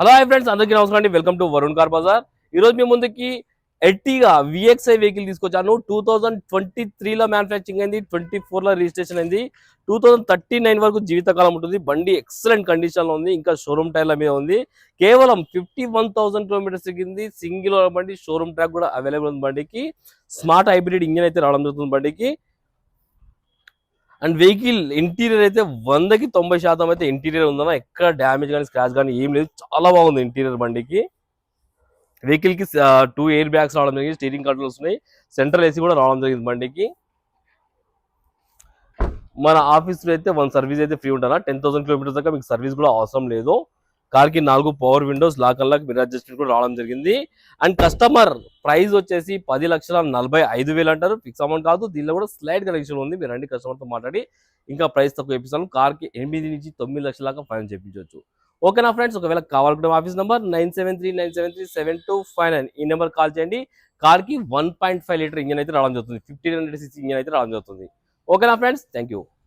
Hello hi friends, అందరికీ నమస్కారం అండి. Welcome to Varun car Bazaar. ఈ రోజు మీ ముందుకి ఎర్టిగా విఎక్స్ఐ వెహికల్ తీసుకొచ్చాను. 2023లో మ్యానుఫ్యాక్చరింగ్ అయింది, 24లో రిజిస్ట్రేషన్ అయింది. 2039 వరకు జీవితకాలం ఉంటుంది. బండి ఎక్సలెంట్ కండిషన్ లో ఉంది, ఇంకా షోరూమ్ టైర్ల మీద ఉంది. కేవలం 51,000 కిలోమీటర్స్ తిరిగింది. సింగిల్ ఓనర్ బండి, షోరూమ్ ట్రాక్ కూడా అవైలబుల్ ఉంది బండికి. స్మార్ట్ హైబ్రిడ్ ఇంజిన్ అయితే రావడం జరుగుతుంది బండికి. అండ్ వెహికల్ ఇంటీరియర్ అయితే 100కి 90% అయితే ఇంటీరియర్ ఉందన్న. ఎక్కడ డ్యామేజ్ కానీ స్క్రాచ్ కానీ ఏం లేదు, చాలా బాగుంది ఇంటీరియర్ బండికి. వెహికల్ కి 2 ఎయిర్ బ్యాగ్స్ రావడం జరిగింది, స్టీరింగ్ కంట్రోల్స్ ఉన్నాయి, సెంట్రల్ ఏసీ కూడా రావడం జరిగింది బండికి. మన ఆఫీస్ లో అయితే 1 సర్వీస్ అయితే ఫ్రీ ఉంటారా. 10,000 కిలోమీటర్స్ దాకా మీకు సర్వీస్ కూడా అవసరం లేదు. కార్ కి 4 power windows, lock and lock, mirror adjustment కూడా రావడం జరిగింది. అండ్ కస్టమర్ ప్రైస్ వచ్చేసి 10,45,000 అంటారు. ఫిక్స్ అమౌంట్ కాదు, దీనిలో కూడా స్లైడ్ కనెక్షన్ ఉంది. మీరు రండి కస్టమర్ తో మాట్లాడి ఇంకా ప్రైస్ తక్కువ ఇప్పిస్తాను. కార్ కి 8 నుంచి 9 లక్షల దాకా ఫైనాన్స్ చేయించవచ్చు. ఓకేనా ఫ్రెండ్స్, ఒకవేళ కావాలనుకుంటే ఆఫీస్ నెంబర్ 9739737259, ఈ నెంబర్ కాల్ చేయండి. కార్ కి 1.5 లీటర్ ఇంజన్ అయితే రావడం జరుగుతుంది, 1500cc ఇంజన్ అయితే రావడం జరుగుతుంది. ఓకేనా ఫ్రెండ్స్, థ్యాంక్ యూ.